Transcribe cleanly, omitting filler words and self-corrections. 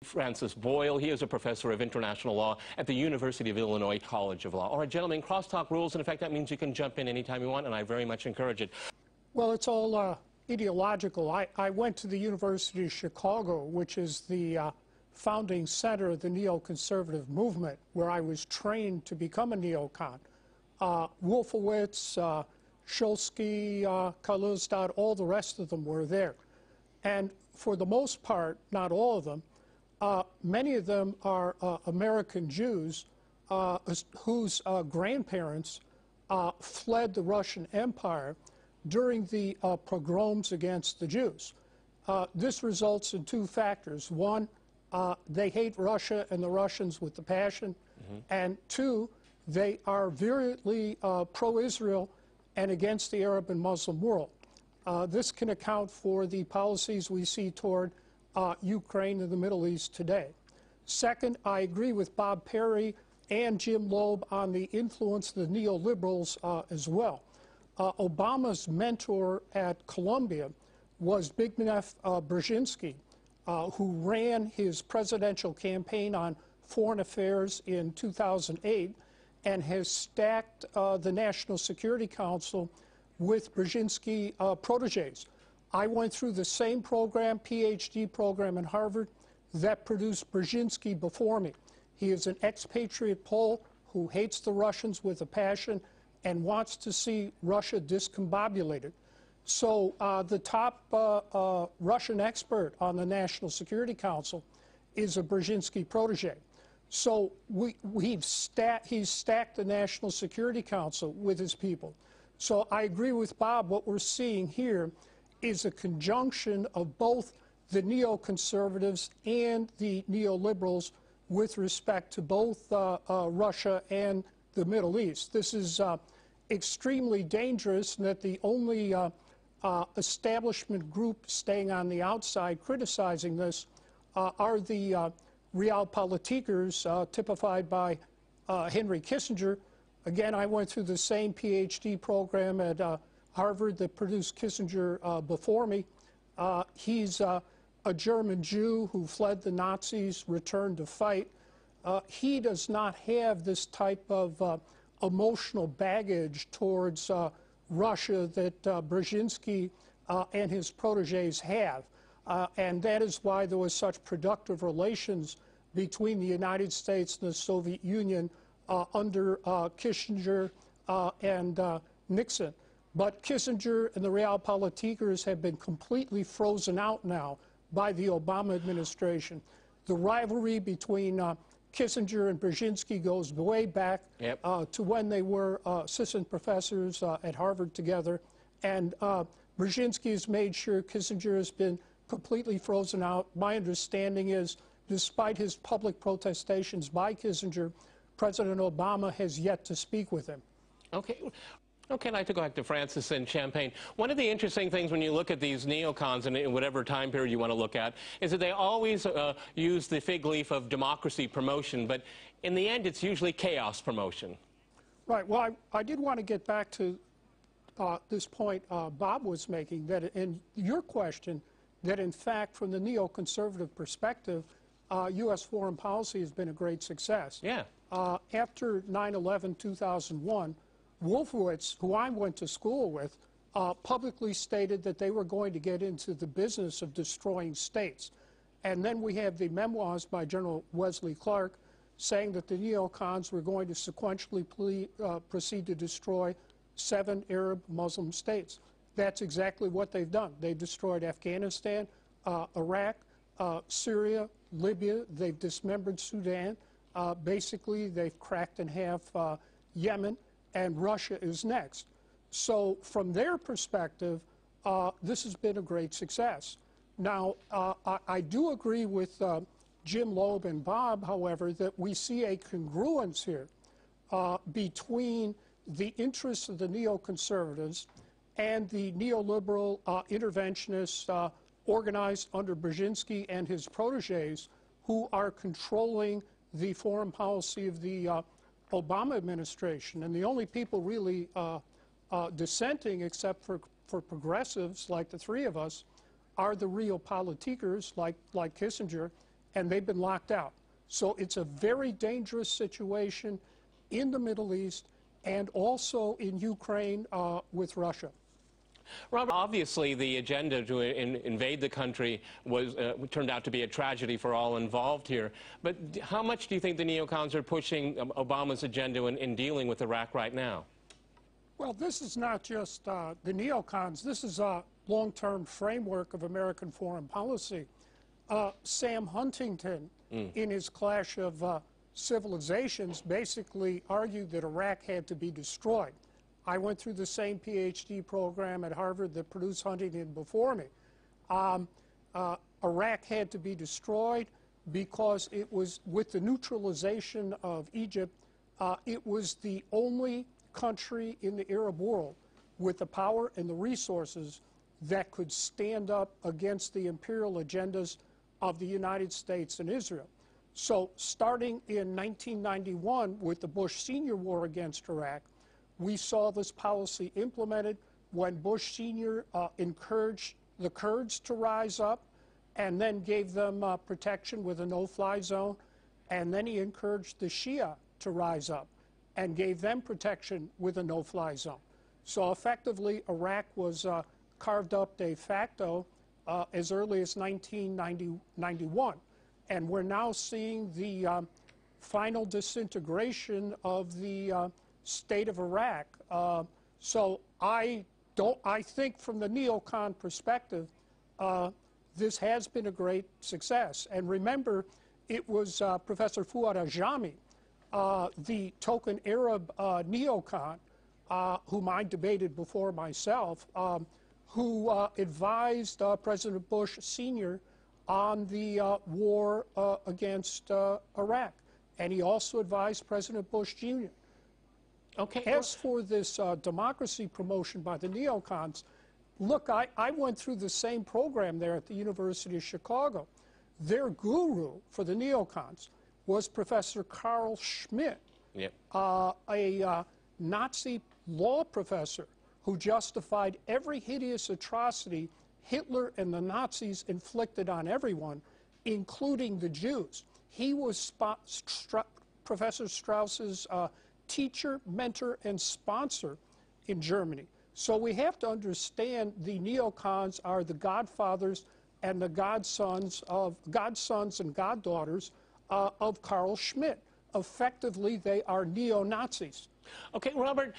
Francis Boyle. He is a professor of international law at the University of Illinois College of Law. All right, gentlemen, crosstalk rules, and in fact, that means you can jump in anytime you want, and I very much encourage it. Well, it's all ideological. I went to the University of Chicago, which is the founding center of the neoconservative movement, where I was trained to become a neocon. Wolfowitz, Shulsky, Karlstadt, all the rest of them were there. And for the most part, not all of them, many of them are American Jews whose grandparents fled the Russian Empire during the pogroms against the Jews. This results in two factors. One, they hate Russia and the Russians with the passion. And two, they are virulently pro-Israel and against the Arab and Muslim world. This can account for the policies we see toward Ukraine and the Middle East today. Second, I agree with Bob Perry and Jim Loeb on the influence of the neoliberals as well. Obama's mentor at Columbia was Zbigniew Brzezinski, who ran his presidential campaign on foreign affairs in 2008 and has stacked the National Security Council with Brzezinski proteges. I went through the same program, PhD program at Harvard, that produced Brzezinski before me. He is an expatriate Pole who hates the Russians with a passion and wants to see Russia discombobulated. So the top Russian expert on the National Security Council is a Brzezinski protege. So he's stacked the National Security Council with his people. So I agree with Bob. What we're seeing here is a conjunction of both the neoconservatives and the neoliberals with respect to both Russia and the Middle East. This is extremely dangerous, and that the only establishment group staying on the outside criticizing this are the realpolitikers typified by Henry Kissinger. Again, I went through the same PhD program at Harvard that produced Kissinger before me. He's a German Jew who fled the Nazis, returned to fight. He does not have this type of emotional baggage towards Russia that Brzezinski and his proteges have. And that is why there was such productive relations between the United States and the Soviet Union under Kissinger and Nixon. But Kissinger and the realpolitikers have been completely frozen out now by the Obama administration. The rivalry between Kissinger and Brzezinski goes way back to when they were assistant professors at Harvard together. And Brzezinski has made sure Kissinger has been completely frozen out. My understanding is, despite his public protestations by Kissinger, President Obama has yet to speak with him. Okay, I'd like to go back to Francis and Champaign. One of the interesting things when you look at these neocons in whatever time period you want to look at is that they always use the fig leaf of democracy promotion, but in the end it's usually chaos promotion. Right. Well, I did want to get back to this point Bob was making, that in your question, that in fact from the neoconservative perspective, U.S. foreign policy has been a great success. Yeah. After 9/11, 2001, Wolfowitz, who I went to school with, publicly stated that they were going to get into the business of destroying states. And then we have the memoirs by General Wesley Clark saying that the neocons were going to sequentially proceed to destroy 7 Arab Muslim states. That's exactly what they've done. They destroyed Afghanistan, Iraq, Syria, Libya. They've dismembered Sudan. Basically, they've cracked in half Yemen, and Russia is next. So from their perspective, this has been a great success. Now, I do agree with Jim Loeb and Bob, however, that we see a congruence here between the interests of the neoconservatives and the neoliberal interventionists organized under Brzezinski and his proteges, who are controlling the foreign policy of the Obama administration. And the only people really dissenting, except for progressives like the three of us, are the realpolitikers like Kissinger and they've been locked out. So it's a very dangerous situation in the Middle East and also in Ukraine with Russia. Robert, obviously the agenda to invade the country was turned out to be a tragedy for all involved here. But how much do you think the neocons are pushing Obama's agenda in dealing with Iraq right now? Well, this is not just the neocons. This is a long-term framework of American foreign policy. Sam Huntington, in his Clash of Civilizations, basically argued that Iraq had to be destroyed. I went through the same PhD program at Harvard that produced Huntington before me. Iraq had to be destroyed because it was, with the neutralization of Egypt, it was the only country in the Arab world with the power and the resources that could stand up against the imperial agendas of the United States and Israel. So starting in 1991 with the Bush Sr. war against Iraq, we saw this policy implemented when Bush Sr. Encouraged the Kurds to rise up and then gave them protection with a no-fly zone, and then he encouraged the Shia to rise up and gave them protection with a no-fly zone. So effectively, Iraq was carved up de facto as early as 1991. And we're now seeing the final disintegration of the state of Iraq. So I think from the neocon perspective, this has been a great success. And remember, it was Professor Fuad Ajami, the token Arab neocon, whom I debated before myself, who advised President Bush Sr. on the war against Iraq. And he also advised President Bush Jr. Okay. As for this democracy promotion by the neocons, look, I went through the same program there at the University of Chicago. Their guru for the neocons was Professor Carl Schmitt, yep. A Nazi law professor who justified every hideous atrocity Hitler and the Nazis inflicted on everyone, including the Jews. He was Professor Strauss's teacher, mentor, and sponsor in Germany. So we have to understand the neocons are the godfathers and the godsons and goddaughters of Carl Schmitt. Effectively, they are neo-Nazis. Okay, Robert,